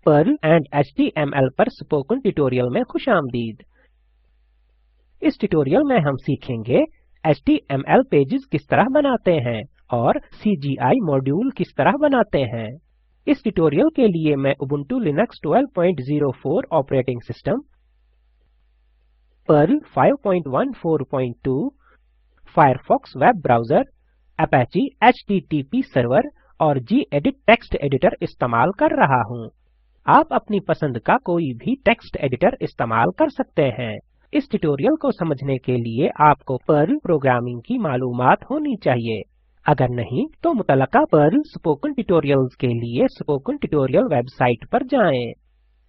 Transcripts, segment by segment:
Perl and HTML पर spoken tutorial में खुशामदीद। इस ट्यूटोरियल में हम सीखेंगे HTML पेजेस किस तरह बनाते हैं और CGI मॉड्यूल किस तरह बनाते हैं। इस ट्यूटोरियल के लिए मैं Ubuntu Linux 12.04 operating system, Perl 5142, Firefox web browser, Apache HTTP server और gedit टेक्स्ट एडिटर इस्तेमाल कर रहा हूँ। आप अपनी पसंद का कोई भी टेक्स्ट एडिटर इस्तेमाल कर सकते हैं। इस ट्यूटोरियल को समझने के लिए आपको पर्ल प्रोग्रामिंग की मालूमात होनी चाहिए। अगर नहीं तो मुतलका पर्ल स्पोकन ट्यूटोरियल्स के लिए स्पोकन ट्यूटोरियल वेबसाइट पर जाएं।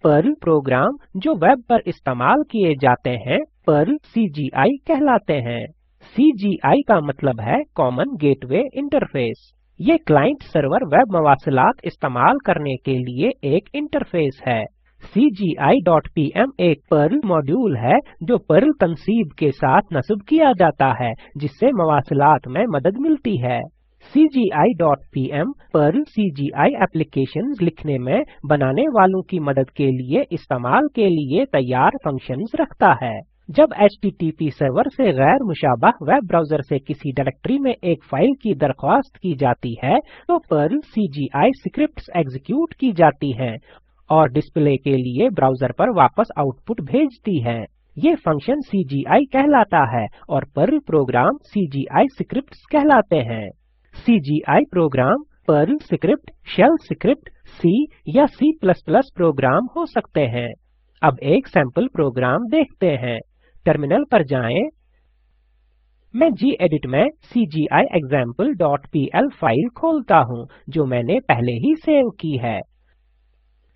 पर्ल प्रोग्राम जो वेब पर इस्तेमाल किए जाते हैं पर्ल CGI कहलाते हैं। CGI का मतलब है कॉमन गेटवे इंटरफेस। ये क्लाइंट सर्वर वेब मवासिलात इस्तेमाल करने के लिए एक इंटरफेस है। CGI.pm एक पर्ल मॉड्यूल है जो पर्ल तनसीब के साथ नस्ब किया जाता है जिससे मवासिलात में मदद मिलती है। CGI.pm पर्ल CGI एप्लीकेशंस लिखने में बनाने वालों की मदद के लिए इस्तेमाल के लिए तैयार फंक्शंस रखता है। जब HTTP सर्वर से गैर मुशाबह वेब ब्राउज़र से किसी डायरेक्टरी में एक फाइल की दरख्वास्त की जाती है तो पर्ल CGI स्क्रिप्ट्स एग्जीक्यूट की जाती हैं और डिस्प्ले के लिए ब्राउज़र पर वापस आउटपुट भेजती है। ये फंक्शन CGI कहलाता है और पर्ल प्रोग्राम CGI स्क्रिप्ट्स कहलाते हैं। CGI program Perl script, shell script, C या C++ प्रोग्राम हो सकते हैं। अब एक सैंपल प्रोग्राम देखते हैं। टर्मिनल पर जाएं। मैं gedit में CGI example.pl फाइल खोलता हूँ जो मैंने पहले ही सेव की है।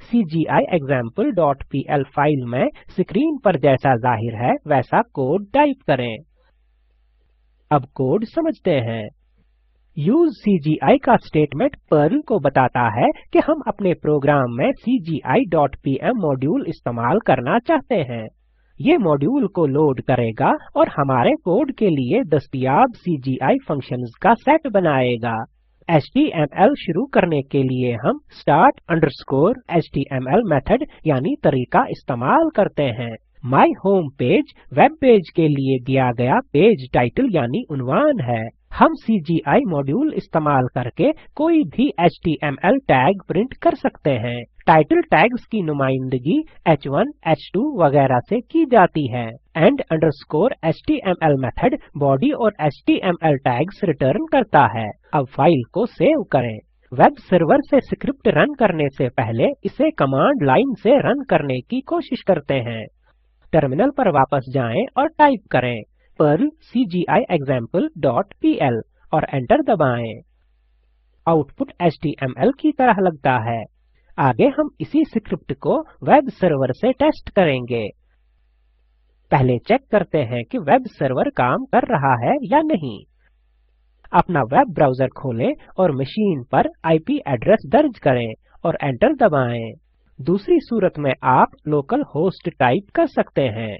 CGI example.pl फाइल में स्क्रीन पर जैसा जाहिर है वैसा कोड टाइप करें। अब कोड समझते हैं। यूज CGI का स्टेटमेंट पर्ल को बताता है कि हम अपने प्रोग्राम में CGI.pm मॉड्यूल इस्तेमाल करना चाहते हैं। ये मॉड्यूल को लोड करेगा और हमारे कोड के लिए दस्तयाब CGI फंक्शंस का सेट बनाएगा। HTML शुरू करने के लिए हम start_html मेथड यानी तरीका इस्तेमाल करते हैं। My home page web page के लिए दिया गया पेज टाइटल यानी उन्वान है। हम CGI मॉड्यूल इस्तेमाल करके कोई भी HTML टैग प्रिंट कर सकते हैं। टाइटल टैग्स की नुमाइंदगी H1, H2 वगैरह से की जाती है। end_html मेथड बॉडी और HTML टैग्स रिटर्न करता है। अब फाइल को सेव करें। वेब सर्वर से स्क्रिप्ट रन करने से पहले इसे कमांड लाइन से रन करने की कोशिश करते हैं। टर्मिनल पर वापस जाएं और टाइप करें पर्ल CGI example.pl और एंटर दबाएं। आउटपुट HTML की तरह लगता है। आगे हम इसी स्क्रिप्ट को वेब सर्वर से टेस्ट करेंगे। पहले चेक करते हैं कि वेब सर्वर काम कर रहा है या नहीं। अपना वेब ब्राउज़र खोलें और मशीन पर IP एड्रेस दर्ज करें और एंटर दबाएं। दूसरी सूरत में आप लोकल होस्ट टाइप कर सकते हैं।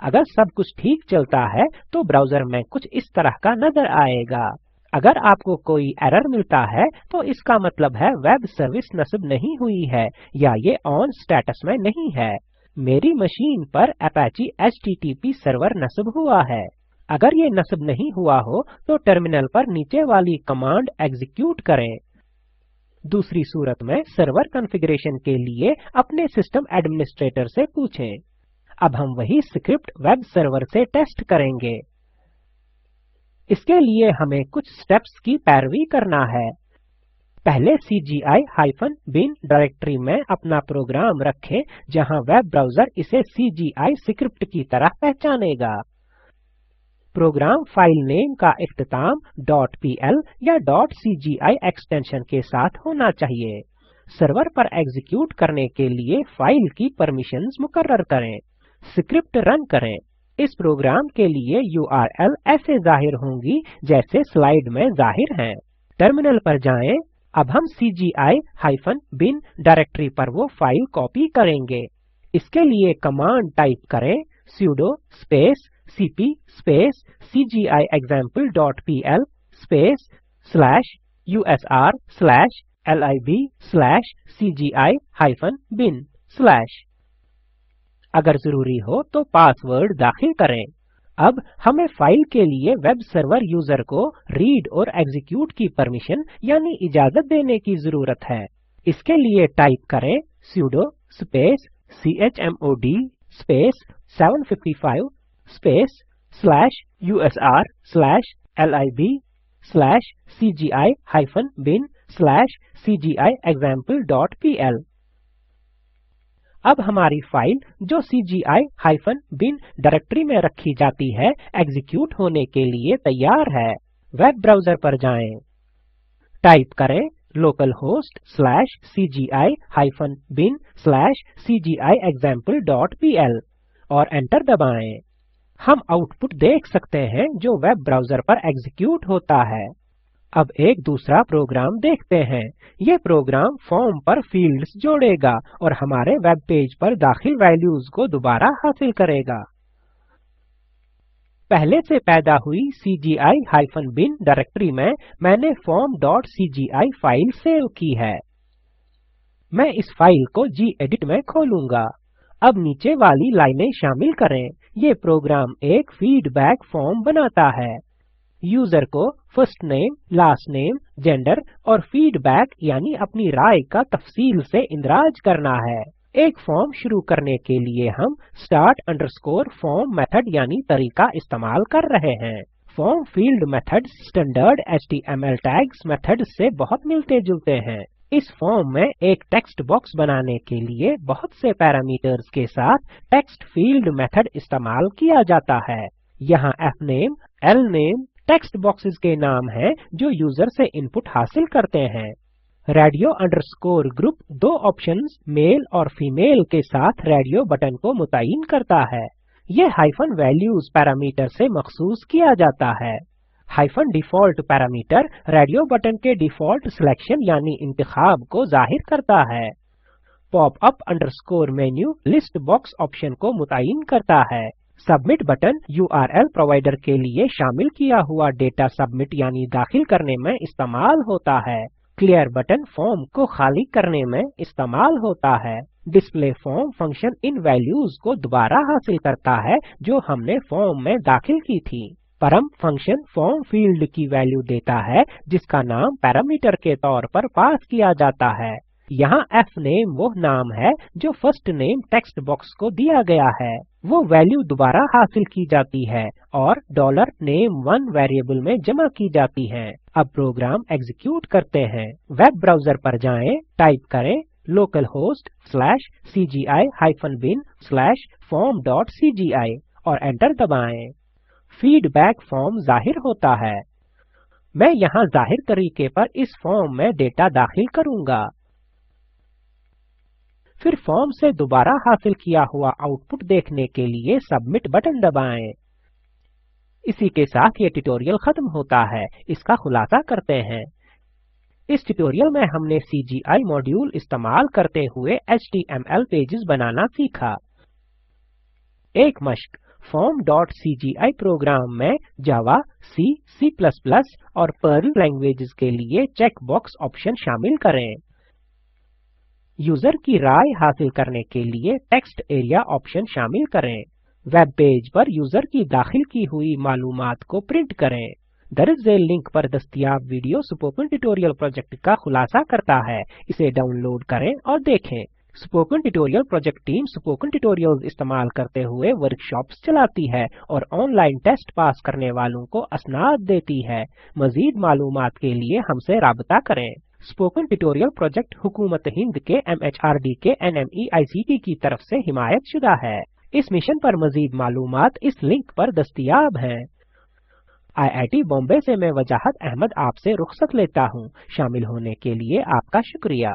अगर सब कुछ ठीक चलता है तो ब्राउज़र में कुछ इस तरह का नजर आएगा। अगर आपको कोई एरर मिलता है तो इसका मतलब है वेब सर्विस नस्ब नहीं हुई है या ये ऑन स्टेटस में नहीं है। मेरी मशीन पर अपैची HTTP सर्वर नस्ब हुआ है। अगर ये नस्ब नहीं हुआ हो तो टर्मिनल पर नीचे वाली कमांड एग्जीक्यूट करें। दूसरी सूरत में सर्वर कॉन्फ़िगरेशन के लिए अपने सिस्टम एडमिनिस्ट्रेटर से पूछें। अब हम वही स्क्रिप्ट वेब सर्वर से टेस्ट करेंगे। इसके लिए हमें कुछ स्टेप्स की पैरवी करना है। पहले CGI-bin डायरेक्टरी में अपना प्रोग्राम रखें जहां वेब ब्राउज़र इसे CGI स्क्रिप्ट की तरह पहचानेगा। प्रोग्राम फाइल नेम का इख्तिताम .pl या .cgi एक्सटेंशन के साथ होना चाहिए। सर्वर पर एग्जीक्यूट करने के लिए फाइल की परमिशंस मुकर्रर करें। स्क्रिप्ट रन करें। इस प्रोग्राम के लिए URL ऐसे जाहिर होंगी जैसे स्लाइड में जाहिर हैं। टर्मिनल पर जाएं। अब हम CGI-bin डायरेक्टरी पर वो फाइल कॉपी करेंगे। इसके लिए कमांड टाइप करें sudo space cp space CGI example.pl space /usr/lib/CGI -bin/। अगर जरूरी हो तो पासवर्ड दाखिल करें। अब हमें फाइल के लिए वेब सर्वर यूजर को रीड और एग्जीक्यूट की परमिशन यानी इजाजत देने की जरूरत है। इसके लिए टाइप करें sudo space chmod space 755 space /usr/lib/cgi-bin/cgiexample.pl। अब हमारी फाइल जो cgi-bin डायरेक्टरी में रखी जाती है एग्जीक्यूट होने के लिए तैयार है। वेब ब्राउजर पर जाएं। टाइप करें localhost/cgi-bin/cgiexample.pl और एंटर दबाएं। हम आउटपुट देख सकते हैं जो वेब ब्राउजर पर एग्जीक्यूट होता है। अब एक दूसरा प्रोग्राम देखते हैं। ये प्रोग्राम फॉर्म पर फील्ड्स जोड़ेगा और हमारे वेब पेज पर दाखिल वैल्यूज को दोबारा हासिल करेगा। पहले से पैदा हुई cgi-bin डायरेक्टरी में मैंने form.cgi फाइल सेव की है। मैं इस फाइल को gedit में खोलूंगा। अब नीचे वाली लाइनें शामिल करें। ये प्रोग्राम एक फीडबैक फॉर्म बनाता है। यूजर को first name, last name, gender और फीडबैक यानी अपनी राय का तफसील से इंदराज करना है। एक फॉर्म शुरू करने के लिए हम start_form मेथड यानी तरीका इस्तेमाल कर रहे हैं। Form field methods standard HTML tags methods से बहुत मिलते जुलते हैं। इस फॉर्म में एक टेक्स्ट बॉक्स बनाने के लिए बहुत से पैरामीटर्स के साथ टेक्स्ट फील्ड मेथड इस्तेमाल किया जाता है। यहाँ fname, lname टेक्स्ट बॉक्सेस के नाम हैं जो यूजर से इनपुट हासिल करते हैं। radio_group दो ऑप्शंस मेल और फीमेल के साथ रेडियो बटन को मुतय्यन करता है। ये -values पैरामीटर से मखसूस किया जाता है। -default पैरामीटर रेडियो बटन के डिफॉल्ट सिलेक्शन यानी इंतखाब को जाहिर करता है। pop-up_menu लिस्ट बॉक्स ऑप्शन को मुतय्यन करता है। सबमिट बटन URL प्रोवाइडर के लिए शामिल किया हुआ डेटा सबमिट यानी दाखिल करने में इस्तेमाल होता है। क्लियर बटन फॉर्म को खाली करने में इस्तेमाल होता है। Display form function in values को दोबारा हासिल करता है जो हमने फॉर्म में दाखिल की थी। परम फंक्शन फॉर्म फील्ड की वैल्यू देता है जिसका नाम पैरामीटर के तौर पर पास किया जाता है। यहाँ fname वो नाम है जो फर्स्ट नेम टेक्स्ट बॉक्स को दिया गया है। वो वैल्यू दोबारा हासिल की जाती है और $name1 वेरिएबल में जमा की जाती है। अब प्रोग्राम एग्जीक्यूट करते हैं। वेब ब्राउजर पर जाएं, टाइप करें localhost/cgi-bin/form.cgi और एंटर दबाएं। फीडबैक फॉर्म जाहिर होता है। मैं यहाँ जाहिर तरीके पर इस फॉर्म में डेटा दाखिल करूंगा। फिर फॉर्म से दोबारा हासिल किया हुआ आउटपुट देखने के लिए सबमिट बटन दबाएं। इसी के साथ ये ट्यूटोरियल खत्म होता है। इसका खुलासा करते हैं। इस ट्यूटोरियल में हमने CGI मॉड्यूल इस्तेमाल करते हुए HTML पेजेस बनाना सीखा। एक मश्क form.cgi प्रोग्राम में जावा, C, C++ और पर्ल लैंग्वेजेस के लिए चेक बॉक्स ऑप्शन शामिल करें। यूजर की राय हासिल करने के लिए टेक्स्ट एरिया ऑप्शन शामिल करें। वेब पेज पर यूजर की दाखिल की हुई मालूमात को प्रिंट करें। दर्ज लिंक पर दस्तयाब वीडियो स्पोकन ट्यूटोरियल प्रोजेक्ट का खुलासा करता है। इसे डाउनलोड करें और देखें। Spoken tutorial project team spoken tutorials इस्तेमाल करते हुए वर्कशॉप्स चलाती है और ऑनलाइन टेस्ट पास करने वालों को असनाद देती है। मजीद मालूमात के लिए हमसे राबता करें। स्पोकन ट्यूटोरियल प्रोजेक्ट हुकूमत हिंद के MHRD के NMEICT की तरफ से हिमायत शुदा है। इस मिशन पर मजीद मालूमात इस लिंक पर दस्तयाब हैं। IIT बॉम्बे से मैं वजाहत अहमद आपसे रुखसत लेता हूँ। शामिल होने के लिए आपका शुक्रिया।